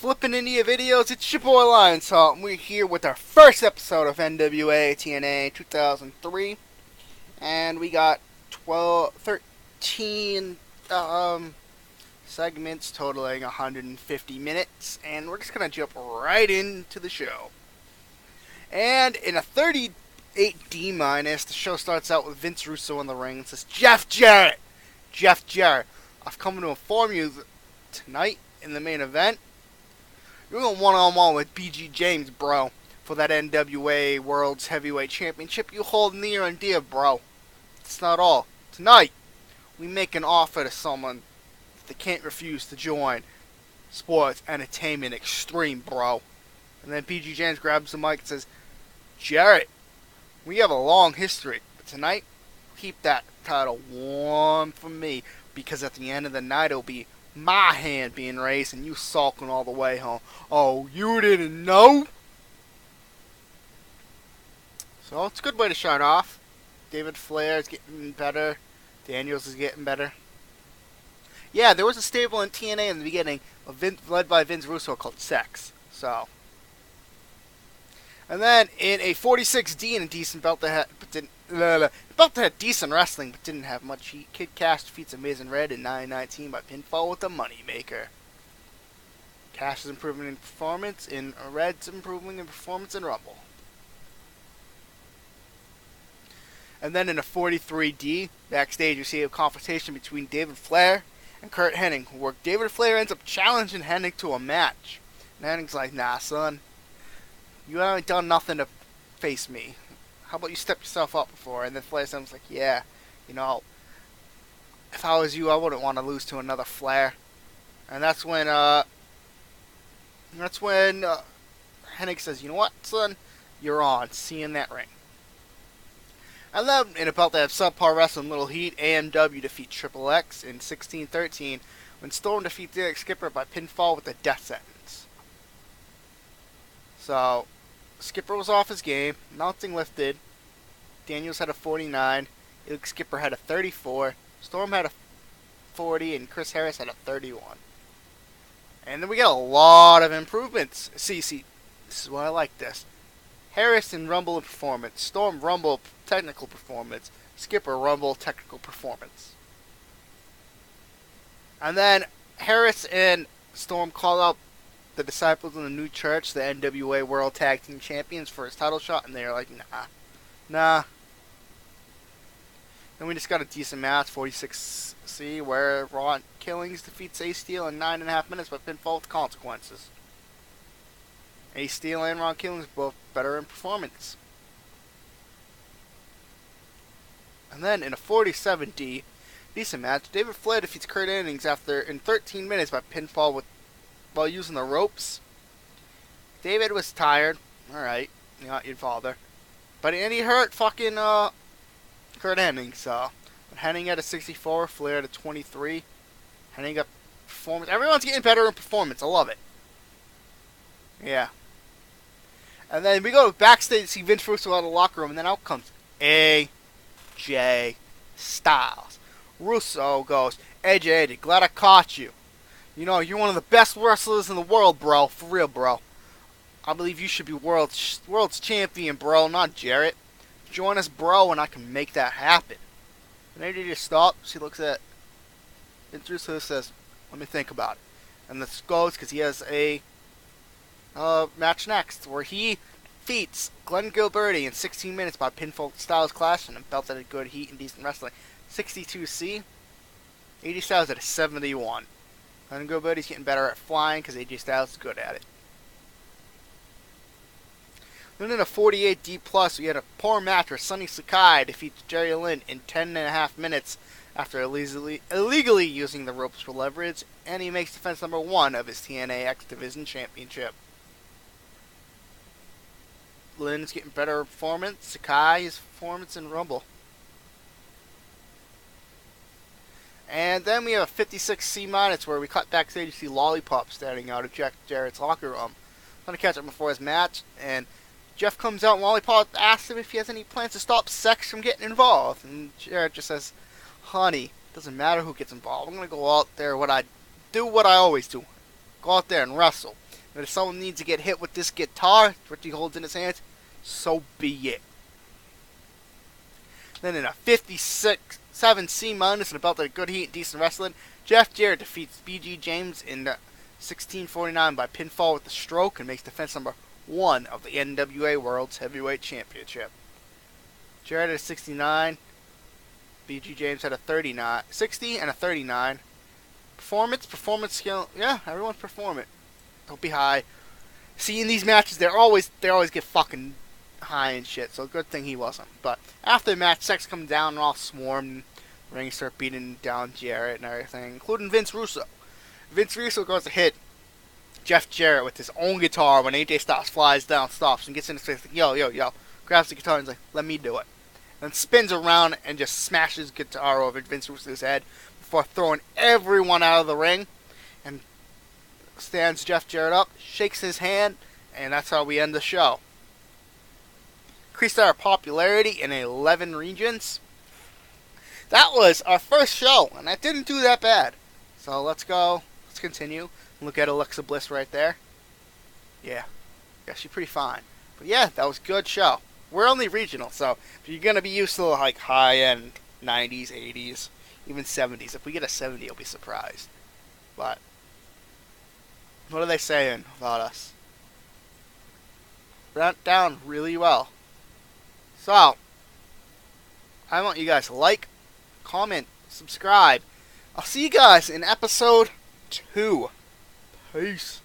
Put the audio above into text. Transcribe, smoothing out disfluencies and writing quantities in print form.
Flipping India videos, it's your boy Lion Salt, and we're here with our first episode of NWA TNA 2003, and we got 13 segments totaling 150 minutes, and we're just gonna jump right into the show. And in a 38D minus, the show starts out with Vince Russo in the ring and says, Jeff Jarrett, I've come to inform you that tonight in the main event, you're going one-on-one with BG James, bro, for that NWA World's Heavyweight Championship you hold near and dear, bro. That's not all. Tonight, we make an offer to someone that they can't refuse to join Sports Entertainment Extreme, bro. And then BG James grabs the mic and says, Jarrett, we have a long history, but tonight, keep that title warm for me, because at the end of the night, it'll be my hand being raised and you sulking all the way home. Oh, you didn't know? So it's a good way to start off. David Flair is getting better. Daniels is getting better. Yeah, there was a stable in TNA in the beginning, led by Vince Russo, called Sex. So, and then in a 46D and a decent belt that had decent wrestling but didn't have much heat, Kid Cash defeats Amazing Red in 9-19 by pinfall with the Moneymaker. Cash is improving in performance, and Red's improving in performance in Rumble. And then in a 43D, backstage you see a confrontation between David Flair and Curt Hennig, where David Flair ends up challenging Hennig to a match. And Hennig's like, nah, son, you haven't done nothing to face me. How about you step yourself up before? And then Flair sounds like, yeah, you know, if I was you, I wouldn't want to lose to another Flair. And that's when Hennig says, you know what, son, you're on. See you in that ring. And then in a belt that have subpar wrestling, Little Heat, AMW defeat Triple X in 16-13 when Storm defeats Derek Skipper by pinfall with a death sentence. So, Skipper was off his game, nothing lifted. Daniels had a 49, Derek Skipper had a 34, Storm had a 40, and Chris Harris had a 31. And then we get a lot of improvements. See, this is why I like this. Harris in Rumble and performance, Storm Rumble technical performance, Skipper Rumble technical performance. And then Harris and Storm call out the Disciples in the New Church, the NWA World Tag Team Champions, for his title shot, and they're like, nah. Then we just got a decent match, 46C, where Ron Killings defeats Ace Steel in 9.5 minutes by pinfall with consequences. Ace Steel and Ron Killings both better in performance. And then in a 47D, decent match, David Flair defeats Curt Hennig in 13 minutes by pinfall while using the ropes. David was tired. Alright, not your father. But he hurt fucking Curt Hennig, so. But Hennig had a 64, Flair had a 23. Hennig got performance. Everyone's getting better in performance. I love it. Yeah. And then we go backstage to see Vince Russo out of the locker room, and then out comes AJ Styles. Russo goes, AJ, glad I caught you. You know, you're one of the best wrestlers in the world, bro. For real, bro. I believe you should be world's champion, bro, not Jarrett. Join us, bro, and I can make that happen. And AJ just stops. He looks at Vince Russo, says, let me think about it. And this goes because he has a match next, where he defeats Glenn Gilberti in 16 minutes by pinfall Styles Clash, and a belt that had good heat and decent wrestling. 62C, AJ Styles at a 71. Glenn Gilberti's getting better at flying because AJ Styles is good at it. Then in a 48D+, we had a poor match where Sonny Sakai defeats Jerry Lynn in 10.5 minutes after illegally using the ropes for leverage, and he makes defense number 1 of his TNA X Division Championship. Lynn's getting better performance. Sakai's performance in Rumble. And then we have a 56C- where we cut backstage to see Lollipop standing out of Jeff Jarrett's locker room. I'm going to catch up before his match, and Jeff comes out and Lollipop asks him if he has any plans to stop Sex from getting involved. And Jarrett just says, honey, it doesn't matter who gets involved. I'm going to go out there do what I always do. Go out there and wrestle. And if someone needs to get hit with this guitar, which he holds in his hands, so be it. Then in a 56-7 C- and a belt of good heat and decent wrestling, Jeff Jarrett defeats B.G. James in 1649 by pinfall with a stroke and makes defense number 1 of the NWA World's Heavyweight Championship. Jarrett had a 69, B.G. James had a 39, 60 and a 39. Performance skill, yeah, everyone's performing. Don't be high. See, in these matches, they always get fucking high and shit, so good thing he wasn't. But after the match, Sex comes down and all swarmed. Ring start beating down Jarrett and everything, including Vince Russo. Vince Russo goes to hit Jeff Jarrett with his own guitar when AJ Styles flies down, stops, and gets in his face like, yo, grabs the guitar and is like, let me do it. And spins around and just smashes guitar over Vince Russo's head before throwing everyone out of the ring. And stands Jeff Jarrett up, shakes his hand, and that's how we end the show. Increased our popularity in 11 regions. That was our first show, and that didn't do that bad. So let's continue. Look at Alexa Bliss right there. Yeah, she's pretty fine. But yeah, that was a good show. We're only regional, so if you're going to be used to like high-end 90s, 80s, even 70s, if we get a 70, you'll be surprised. But what are they saying about us? Went down really well. So, I want you guys to like, comment, subscribe. I'll see you guys in episode 2. Peace.